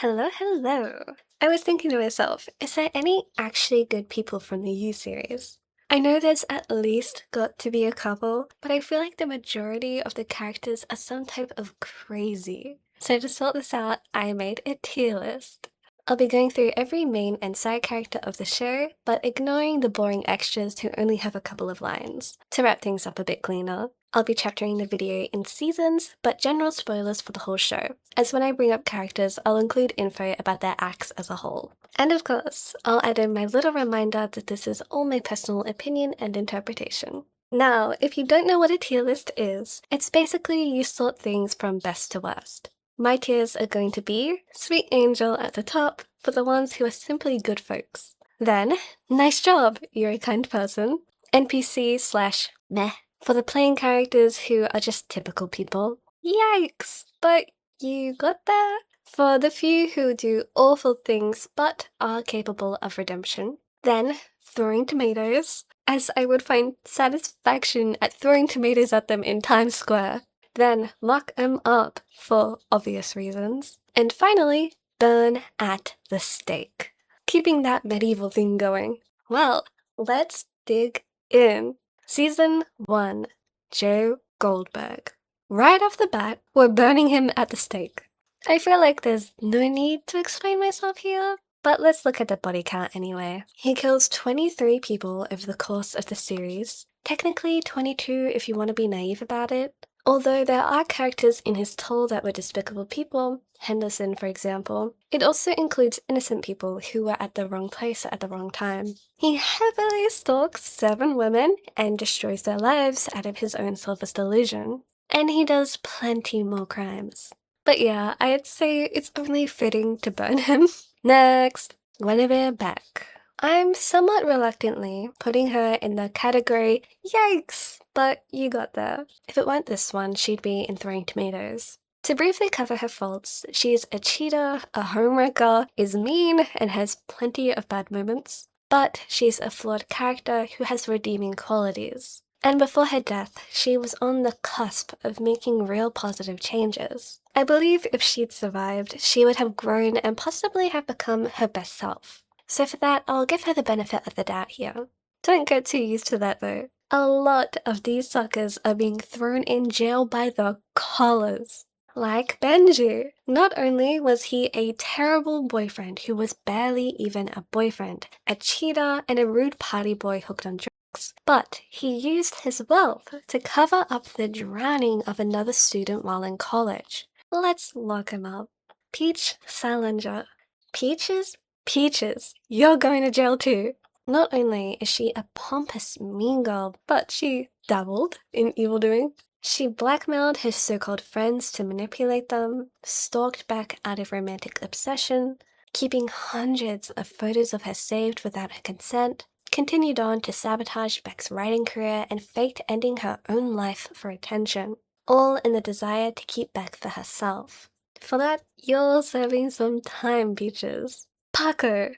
Hello, hello. I was thinking to myself, is there any actually good people from the U series? I know there's at least got to be a couple, but I feel like the majority of the characters are some type of crazy. So to sort this out, I made a tier list. I'll be going through every main and side character of the show, but ignoring the boring extras who only have a couple of lines, to wrap things up a bit cleaner. I'll be chaptering the video in seasons, but general spoilers for the whole show, as when I bring up characters, I'll include info about their acts as a whole. And of course, I'll add in my little reminder that this is all my personal opinion and interpretation. Now, if you don't know what a tier list is, it's basically you sort things from best to worst. My tiers are going to be Sweet Angel at the top for the ones who are simply good folks. Then, Nice Job, you're a kind person. NPC/meh for the plain characters who are just typical people. Yikes! But you got there. For the few who do awful things but are capable of redemption. Then, throwing tomatoes, as I would find satisfaction at throwing tomatoes at them in Times Square. Then, lock 'em up, for obvious reasons. And finally, burn at the stake. Keeping that medieval theme going. Well, let's dig in. Season 1, Joe Goldberg. Right off the bat, we're burning him at the stake. I feel like there's no need to explain myself here, but let's look at the body count anyway. He kills 23 people over the course of the series, technically 22 if you want to be naive about it. Although there are characters in his toll that were despicable people, Henderson for example, it also includes innocent people who were at the wrong place at the wrong time. He heavily stalks 7 women and destroys their lives out of his own selfish delusion. And he does plenty more crimes. But yeah, I'd say it's only fitting to burn him. Next, Guinevere Beck. I'm somewhat reluctantly putting her in the category, yikes, but you got there. If it weren't this one, she'd be in Throwing Tomatoes. To briefly cover her faults, she's a cheater, a homewrecker, is mean, and has plenty of bad moments. But she's a flawed character who has redeeming qualities. And before her death, she was on the cusp of making real positive changes. I believe if she'd survived, she would have grown and possibly have become her best self. So for that, I'll give her the benefit of the doubt here. Don't get too used to that though. A lot of these suckers are being thrown in jail by the collars. Like Benji. Not only was he a terrible boyfriend who was barely even a boyfriend, a cheater and a rude party boy hooked on drugs, but he used his wealth to cover up the drowning of another student while in college. Let's lock him up. Peach Salinger. Peaches, you're going to jail too. Not only is she a pompous mean girl, but she dabbled in evil doing. She blackmailed her so-called friends to manipulate them, stalked Beck out of romantic obsession, keeping hundreds of photos of her saved without her consent, continued on to sabotage Beck's writing career and faked ending her own life for attention, all in the desire to keep Beck for herself. For that, you're serving some time, Peaches. Paco.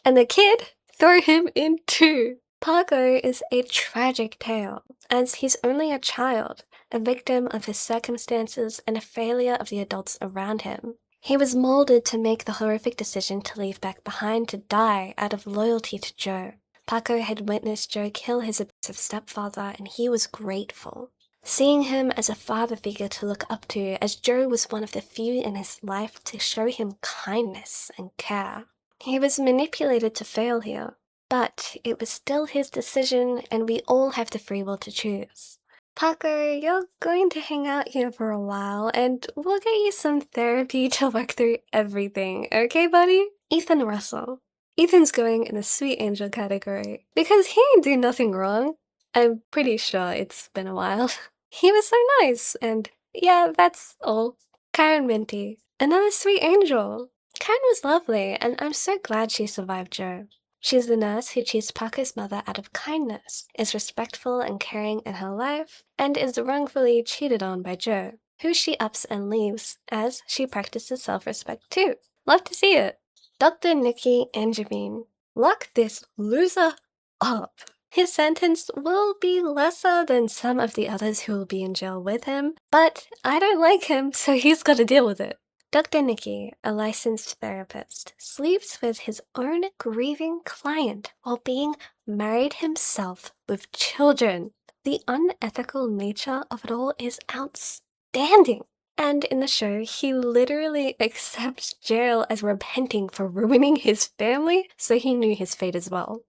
And the kid? Throw him in too. Paco is a tragic tale, as he's only a child, a victim of his circumstances and a failure of the adults around him. He was molded to make the horrific decision to leave Beck behind to die out of loyalty to Joe. Paco had witnessed Joe kill his abusive stepfather and he was grateful. Seeing him as a father figure to look up to, as Joe was one of the few in his life to show him kindness and care. He was manipulated to fail here, but it was still his decision and we all have the free will to choose. Paco, you're going to hang out here for a while and we'll get you some therapy to work through everything, okay buddy? Ethan Russell. Ethan's going in the Sweet Angel category because he ain't do nothing wrong. I'm pretty sure it's been a while. He was so nice, and yeah, that's all. Karen Minty. Another Sweet Angel. Karen was lovely, and I'm so glad she survived Joe. She's the nurse who cheats Paco's mother out of kindness, is respectful and caring in her life, and is wrongfully cheated on by Joe, who she ups and leaves, as she practices self-respect too. Love to see it. Dr. Nikki Angevine. Lock this loser up. His sentence will be lesser than some of the others who will be in jail with him, but I don't like him, so he's got to deal with it. Dr. Nikki, a licensed therapist, sleeps with his own grieving client while being married himself with children. The unethical nature of it all is outstanding. And in the show, he literally accepts jail as repenting for ruining his family, so he knew his fate as well.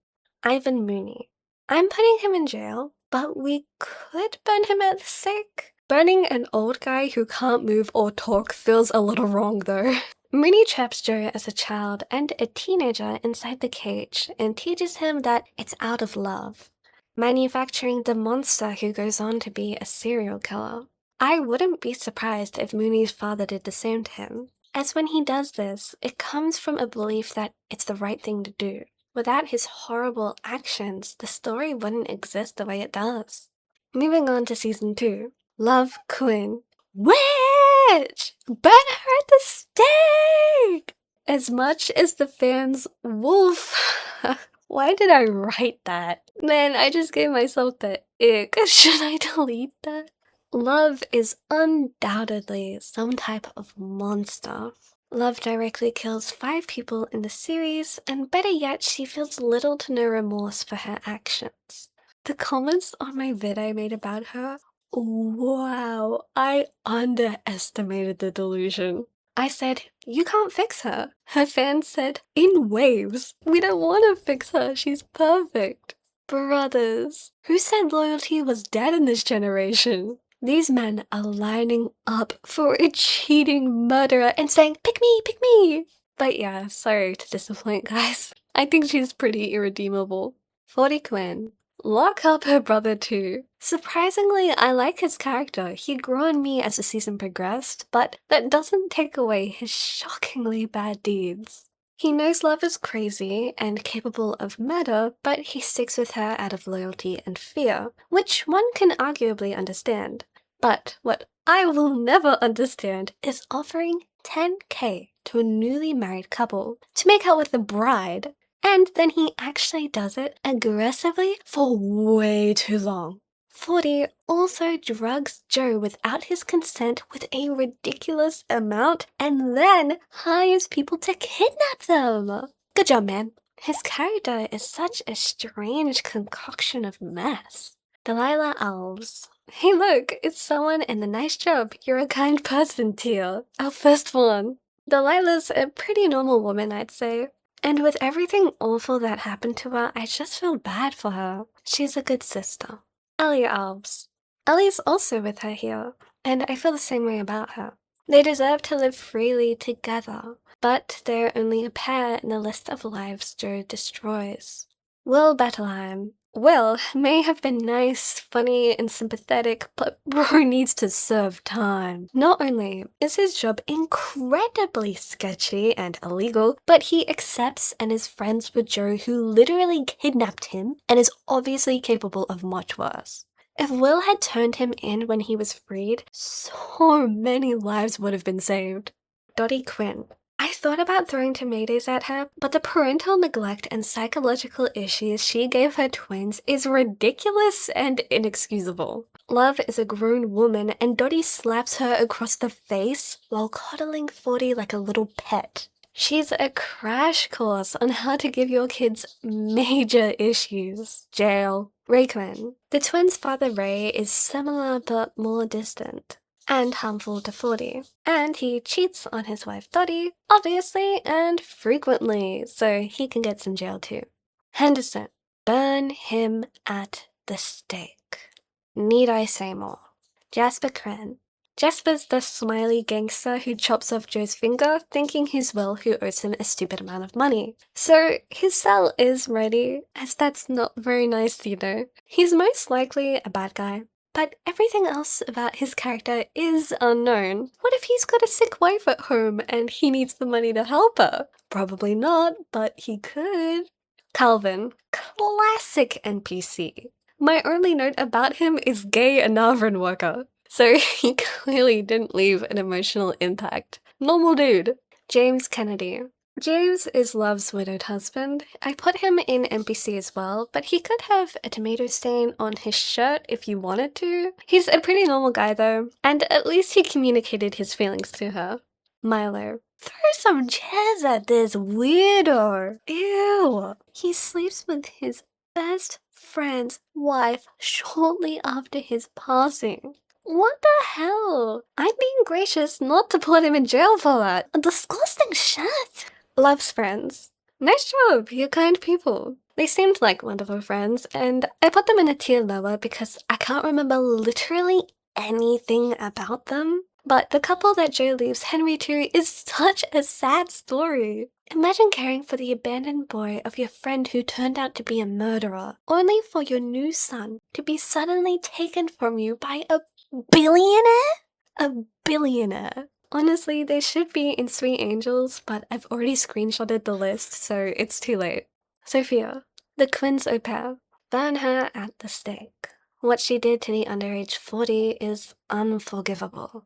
Ivan Mooney. I'm putting him in jail, but we could burn him at the stake. Burning an old guy who can't move or talk feels a little wrong though. Mooney traps Joe as a child and a teenager inside the cage and teaches him that it's out of love, manufacturing the monster who goes on to be a serial killer. I wouldn't be surprised if Mooney's father did the same to him, as when he does this, it comes from a belief that it's the right thing to do. Without his horrible actions, the story wouldn't exist the way it does. Moving on to season 2. Love Quinn. Witch! Burn her at the stake! As much as the fans wolf. Why did I write that? Man, I just gave myself the ick. Should I delete that? Love is undoubtedly some type of monster. Love directly kills 5 people in the series, and better yet, she feels little to no remorse for her actions. The comments on my vid I made about her, wow, I underestimated the delusion. I said, you can't fix her. Her fans said, in waves, we don't want to fix her, she's perfect. Brothers, who said loyalty was dead in this generation? These men are lining up for a cheating murderer and saying, pick me, pick me! But yeah, sorry to disappoint, guys. I think she's pretty irredeemable. 40 Quinn. Lock up her brother too. Surprisingly, I like his character. He grew on me as the season progressed, but that doesn't take away his shockingly bad deeds. He knows love is crazy and capable of murder, but he sticks with her out of loyalty and fear, which one can arguably understand. But what I will never understand is offering 10k to a newly married couple to make out with the bride, and then he actually does it aggressively for way too long. 40 also drugs Joe without his consent with a ridiculous amount and then hires people to kidnap them. Good job, man. His character is such a strange concoction of mess. Delilah Alves. Hey look, it's someone in the nice job, you're a kind person tier. Our first one. Delilah's a pretty normal woman, I'd say. And with everything awful that happened to her, I just feel bad for her. She's a good sister. Ellie Alves. Ellie's also with her here, and I feel the same way about her. They deserve to live freely together, but they're only a pair in the list of lives Joe destroys. Will Bettelheim. Will may have been nice, funny, and sympathetic, but bro needs to serve time. Not only is his job incredibly sketchy and illegal, but he accepts and is friends with Joe, who literally kidnapped him and is obviously capable of much worse. If Will had turned him in when he was freed, so many lives would have been saved. Dottie Quinn. I thought about throwing tomatoes at her, but the parental neglect and psychological issues she gave her twins is ridiculous and inexcusable. Love is a grown woman and Dottie slaps her across the face while coddling 40 like a little pet. She's a crash course on how to give your kids major issues. Jail. Rakeman. The twins' father Ray is similar but more distant and harmful to 40. And he cheats on his wife Dottie, obviously, and frequently, so he can get some jail too. Henderson. Burn him at the stake. Need I say more? Jasper Cran. Jasper's the smiley gangster who chops off Joe's finger, thinking he's Will, who owes him a stupid amount of money. So his cell is ready, as that's not very nice, you know. He's most likely a bad guy. But everything else about his character is unknown. What if he's got a sick wife at home and he needs the money to help her? Probably not, but he could. Calvin. Classic NPC. My only note about him is gay Anavran worker. So he clearly didn't leave an emotional impact. Normal dude. James Kennedy. James is Love's widowed husband. I put him in NPC as well, but he could have a tomato stain on his shirt if you wanted to. He's a pretty normal guy though, and at least he communicated his feelings to her. Milo. Throw some chairs at this weirdo. Ew. He sleeps with his best friend's wife shortly after his passing. What the hell? I'm being gracious not to put him in jail for that. A disgusting shit. Loves friends. Nice job, you're kind people. They seemed like wonderful friends, and I put them in a tier lower because I can't remember literally anything about them. But the couple that Joe leaves Henry to is such a sad story. Imagine caring for the abandoned boy of your friend who turned out to be a murderer, only for your new son to be suddenly taken from you by a billionaire? A billionaire. Honestly, they should be in Sweet Angels, but I've already screenshotted the list, so it's too late. Sophia, the Quinn's au pair. Burn her at the stake. What she did to the underage 40 is unforgivable.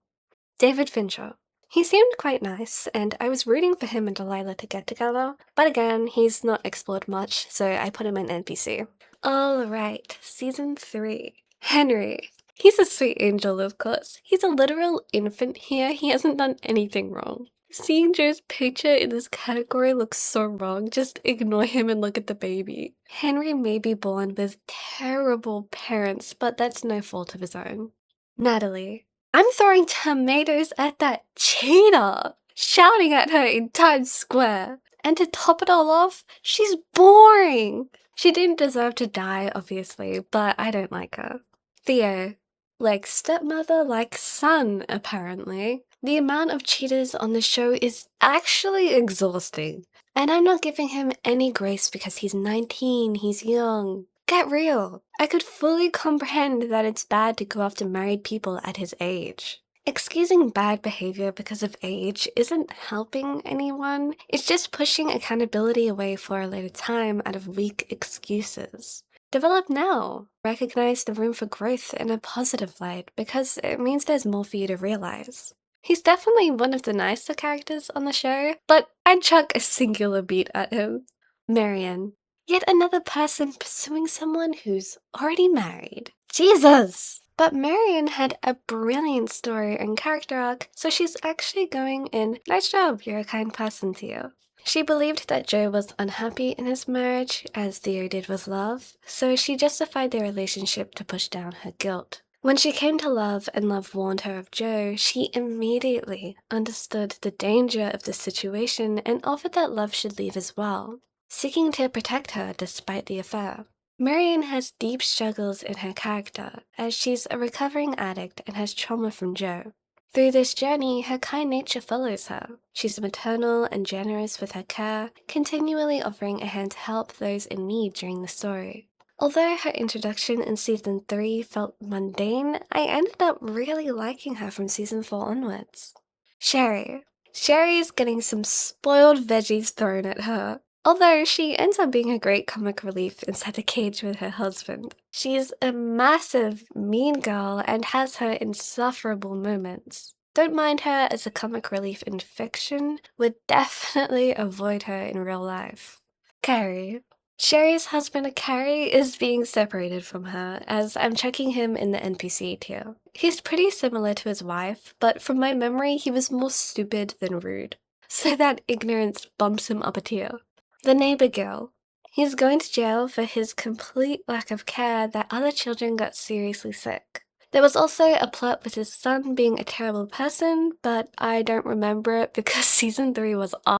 David Fincher. He seemed quite nice, and I was rooting for him and Delilah to get together, but again, he's not explored much, so I put him in NPC. Alright, Season 3. Henry. He's a sweet angel, of course. He's a literal infant here, he hasn't done anything wrong. Seeing Joe's picture in this category looks so wrong, just ignore him and look at the baby. Henry may be born with terrible parents, but that's no fault of his own. Natalie. I'm throwing tomatoes at that cheetah, shouting at her in Times Square. And to top it all off, she's boring. She didn't deserve to die, obviously, but I don't like her. Theo. Like stepmother, like son, apparently. The amount of cheaters on the show is actually exhausting. And I'm not giving him any grace because he's 19, he's young. Get real. I could fully comprehend that it's bad to go after married people at his age. Excusing bad behavior because of age isn't helping anyone, it's just pushing accountability away for a later time out of weak excuses. Develop now. Recognize the room for growth in a positive light because it means there's more for you to realize. He's definitely one of the nicer characters on the show, but I'd chuck a singular beat at him. Marion. Yet another person pursuing someone who's already married. Jesus! But Marion had a brilliant story and character arc, so she's actually going in, nice job, you're a kind person, Theo. She believed that Joe was unhappy in his marriage, as Theo did with Love, so she justified their relationship to push down her guilt. When she came to Love and Love warned her of Joe, she immediately understood the danger of the situation and offered that Love should leave as well, seeking to protect her despite the affair. Marion has deep struggles in her character, as she's a recovering addict and has trauma from Joe. Through this journey, her kind nature follows her. She's maternal and generous with her care, continually offering a hand to help those in need during the story. Although her introduction in Season 3 felt mundane, I ended up really liking her from Season 4 onwards. Sherry. Sherry's getting some spoiled veggies thrown at her. Although she ends up being a great comic relief inside the cage with her husband. She's a massive mean girl and has her insufferable moments. Don't mind her as a comic relief in fiction, would definitely avoid her in real life. Carrie. Sherry's husband Carrie is being separated from her, as I'm checking him in the NPC tier. He's pretty similar to his wife, but from my memory he was more stupid than rude. So that ignorance bumps him up a tier. The neighbor girl. He's going to jail for his complete lack of care that other children got seriously sick. There was also a plot with his son being a terrible person, but I don't remember it because Season 3 was off.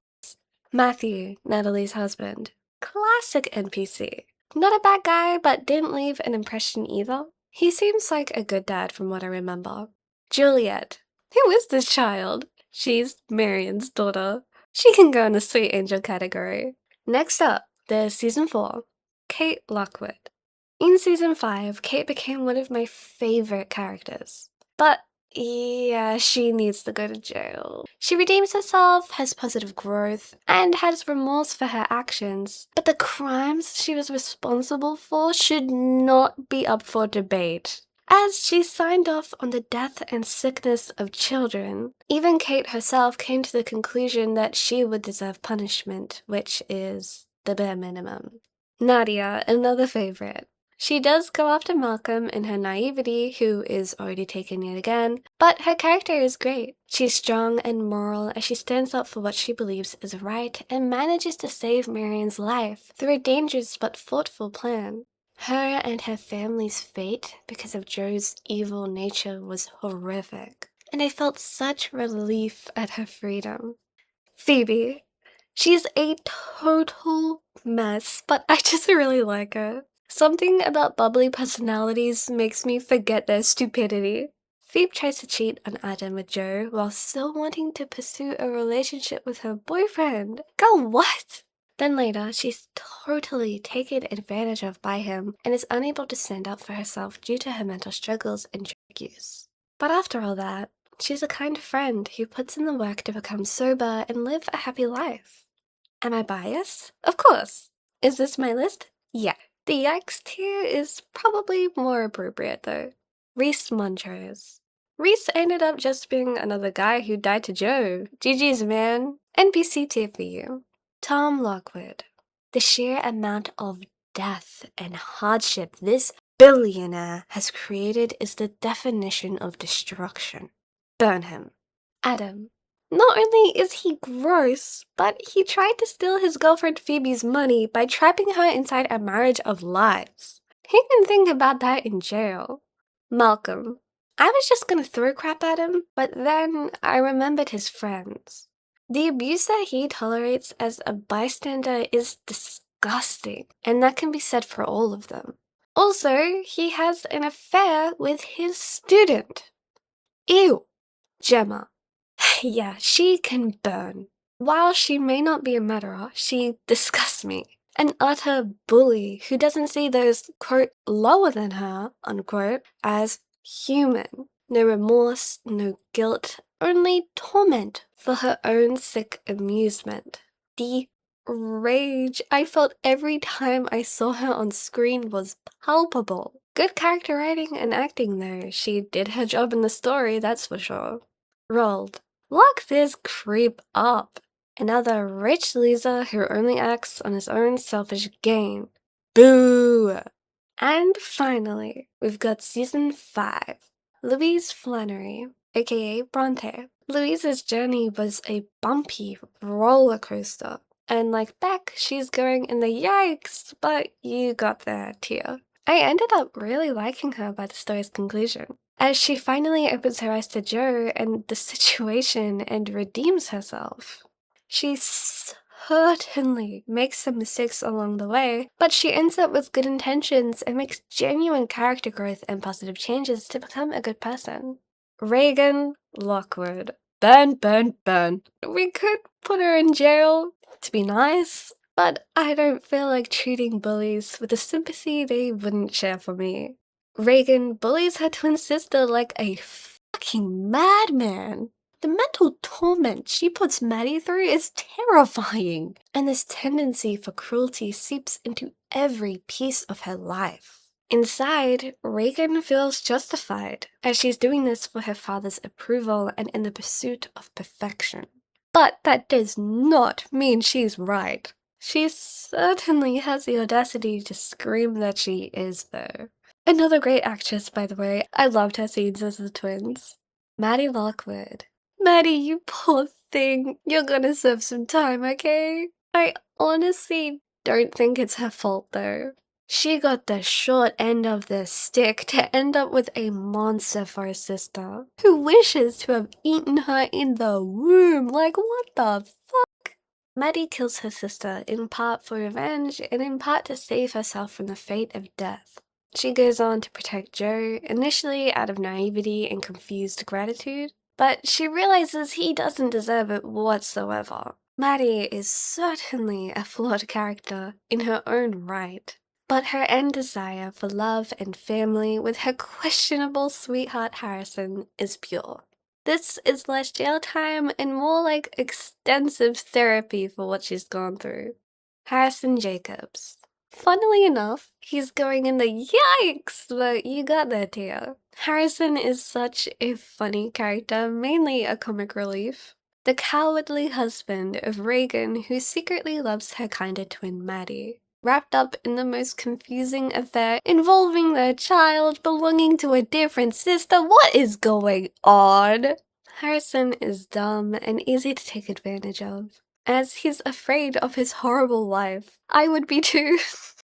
Matthew, Natalie's husband. Classic NPC. Not a bad guy, but didn't leave an impression either. He seems like a good dad from what I remember. Juliet. Who is this child? She's Marion's daughter. She can go in the Sweet Angel category. Next up, there's Season 4, Kate Lockwood. In Season 5, Kate became one of my favorite characters. But yeah, she needs to go to jail. She redeems herself, has positive growth, and has remorse for her actions. But the crimes she was responsible for should not be up for debate, as she signed off on the death and sickness of children. Even Kate herself came to the conclusion that she would deserve punishment, which is the bare minimum. Nadia, another favorite. She does go after Malcolm in her naivety, who is already taken yet again, but her character is great. She's strong and moral as she stands up for what she believes is right and manages to save Marion's life through a dangerous but thoughtful plan. Her and her family's fate because of Joe's evil nature was horrific, and I felt such relief at her freedom. Phoebe. She's a total mess, but I just really like her. Something about bubbly personalities makes me forget their stupidity. Phoebe tries to cheat on Adam with Joe while still wanting to pursue a relationship with her boyfriend. Girl, what? Then later, she's totally taken advantage of by him and is unable to stand up for herself due to her mental struggles and drug use. But after all that, she's a kind friend who puts in the work to become sober and live a happy life. Am I biased? Of course. Is this my list? Yeah. The yikes tier is probably more appropriate though. Reese Montrose. Reese ended up just being another guy who died to Joe. GG's, man. NPC tier for you. Tom Lockwood. The sheer amount of death and hardship this billionaire has created is the definition of destruction. Burn him. Adam. Not only is he gross, but he tried to steal his girlfriend Phoebe's money by trapping her inside a marriage of lies. He can think about that in jail. Malcolm. I was just gonna throw crap at him, but then I remembered his friends. The abuse that he tolerates as a bystander is disgusting, and that can be said for all of them. Also, he has an affair with his student. Ew. Gemma. Yeah, she can burn. While she may not be a murderer, she disgusts me. An utter bully who doesn't see those, quote, lower than her, unquote, as human. No remorse, no guilt, only torment for her own sick amusement. The rage I felt every time I saw her on screen was palpable. Good character writing and acting though. She did her job in the story, that's for sure. Rolled. Lock this creep up. Another rich loser who only acts on his own selfish gain. Boo! And finally, we've got season 5. Louise Flannery, aka Bronte. Louise's journey was a bumpy roller coaster. And like Beck, she's going in the yikes, but you got there tier. I ended up really liking her by the story's conclusion, as she finally opens her eyes to Joe and the situation and redeems herself. She certainly makes some mistakes along the way, but she ends up with good intentions and makes genuine character growth and positive changes to become a good person. Reagan Lockwood. Burn, burn, burn. We could put her in jail to be nice, but I don't feel like treating bullies with the sympathy they wouldn't share for me. Reagan bullies her twin sister like a fucking madman. The mental torment she puts Maddie through is terrifying, and this tendency for cruelty seeps into every piece of her life. Inside, Reagan feels justified, as she's doing this for her father's approval and in the pursuit of perfection. But that does not mean she's right. She certainly has the audacity to scream that she is, though. Another great actress, by the way. I loved her scenes as the twins. Maddie Lockwood. Maddie, you poor thing. You're gonna serve some time, okay? I honestly don't think it's her fault, though. She got the short end of the stick to end up with a monster for her sister, who wishes to have eaten her in the womb. Like, what the fuck? Maddie kills her sister, in part for revenge, and in part to save herself from the fate of death. She goes on to protect Joe, initially out of naivety and confused gratitude, but she realizes he doesn't deserve it whatsoever. Maddie is certainly a flawed character in her own right, but her end desire for love and family with her questionable sweetheart Harrison is pure. This is less jail time and more like extensive therapy for what she's gone through. Harrison Jacobs. Funnily enough, he's going in the yikes, but you got that dear. Harrison is such a funny character, mainly a comic relief. The cowardly husband of Reagan who secretly loves her kinder twin Maddie. wrapped up in the most confusing affair involving their child belonging to a different sister. What is going on? Harrison is dumb and easy to take advantage of, as he's afraid of his horrible life. I would be too.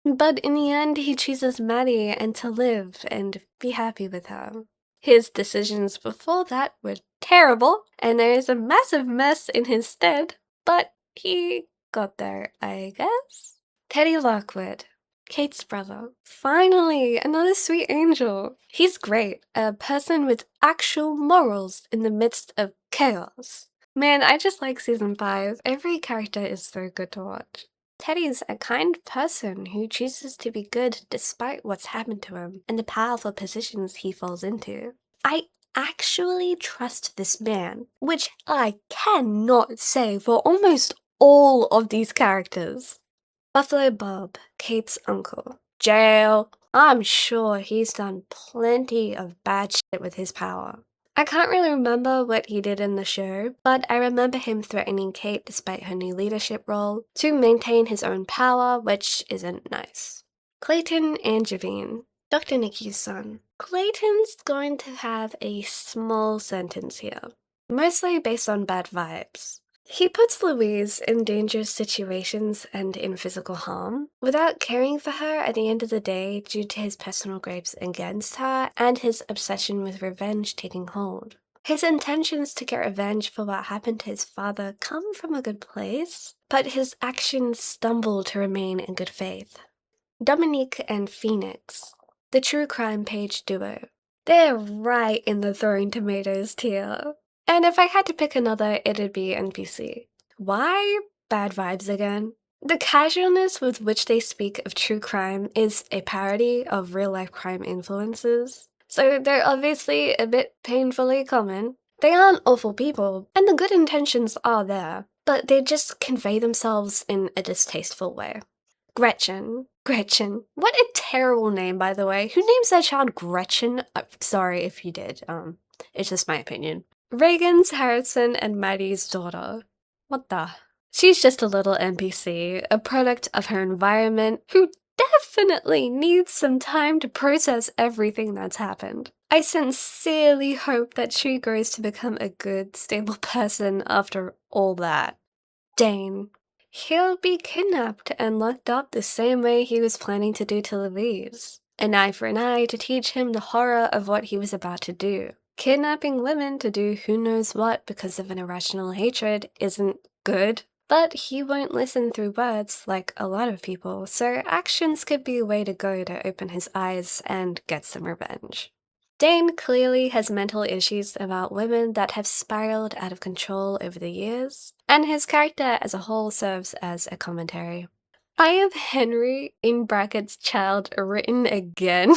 But in the end, he chooses Maddie and to live and be happy with her. His decisions before that were terrible, and there is a massive mess in his stead, but he got there, I guess. Teddy Lockwood, Kate's brother. Finally, another sweet angel. He's great, a person with actual morals in the midst of chaos. Man, I just like season 5. Every character is so good to watch. Teddy's a kind person who chooses to be good despite what's happened to him and the powerful positions he falls into. I actually trust this man, which I cannot say for almost all of these characters. Buffalo Bob, Kate's uncle. Jail. I'm sure he's done plenty of bad shit with his power. I can't really remember what he did in the show, but I remember him threatening Kate despite her new leadership role to maintain his own power, which isn't nice. Clayton Angevine, Dr. Nikki's son. Clayton's going to have a small sentence here, mostly based on bad vibes. He puts Louise in dangerous situations and in physical harm, without caring for her at the end of the day due to his personal gripes against her and his obsession with revenge taking hold. His intentions to get revenge for what happened to his father come from a good place, but his actions stumble to remain in good faith. Dominique and Phoenix, the true crime page duo. They're right in the throwing tomatoes tier. And if I had to pick another, it'd be NPC. Why? Bad vibes again. The casualness with which they speak of true crime is a parody of real-life crime influences, so they're obviously a bit painfully common. They aren't awful people, and the good intentions are there, but they just convey themselves in a distasteful way. Gretchen. What a terrible name, by the way. Who names their child Gretchen? Sorry if you did. It's just my opinion. Reagan's Harrison and Maddie's daughter. What the? She's just a little NPC, a product of her environment, who definitely needs some time to process everything that's happened. I sincerely hope that she grows to become a good, stable person after all that. Dane. He'll be kidnapped and locked up the same way he was planning to do to Louise. An eye for an eye to teach him the horror of what he was about to do. Kidnapping women to do who knows what because of an irrational hatred isn't good, but he won't listen through words like a lot of people, so actions could be a way to go to open his eyes and get some revenge. Dane clearly has mental issues about women that have spiraled out of control over the years, and his character as a whole serves as a commentary. I have Henry, in brackets child, written again.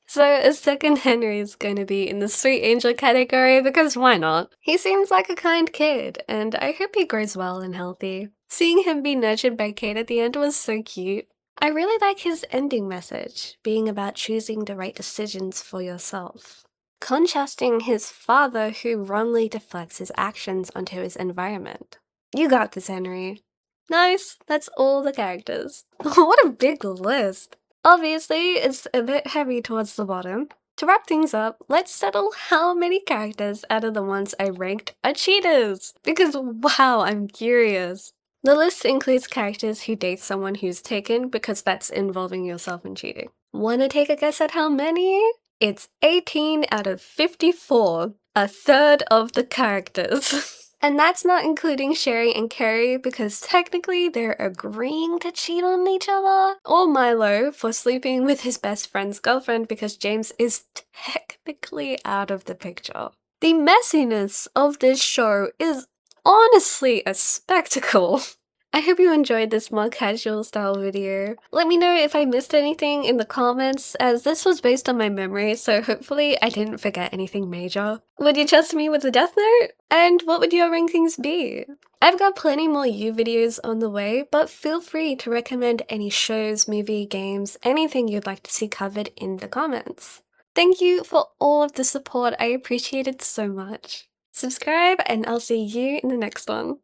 So a second Henry is going to be in the sweet angel category because why not? He seems like a kind kid, and I hope he grows well and healthy. Seeing him be nurtured by Kate at the end was so cute. I really like his ending message, being about choosing the right decisions for yourself. Contrasting his father who wrongly deflects his actions onto his environment. You got this, Henry. Nice, that's all the characters. What a big list! Obviously, it's a bit heavy towards the bottom. To wrap things up, let's settle how many characters out of the ones I ranked are cheaters! Because wow, I'm curious. The list includes characters who date someone who's taken because that's involving yourself in cheating. Wanna take a guess at how many? It's 18 out of 54, a third of the characters. And that's not including Sherry and Carrie because technically they're agreeing to cheat on each other. Or Milo for sleeping with his best friend's girlfriend because James is technically out of the picture. The messiness of this show is honestly a spectacle. I hope you enjoyed this more casual style video. Let me know if I missed anything in the comments, as this was based on my memory, so hopefully I didn't forget anything major. Would you trust me with the Death Note? And what would your rankings be? I've got plenty more You videos on the way, but feel free to recommend any shows, movie, games, anything you'd like to see covered in the comments. Thank you for all of the support, I appreciate it so much. Subscribe and I'll see you in the next one.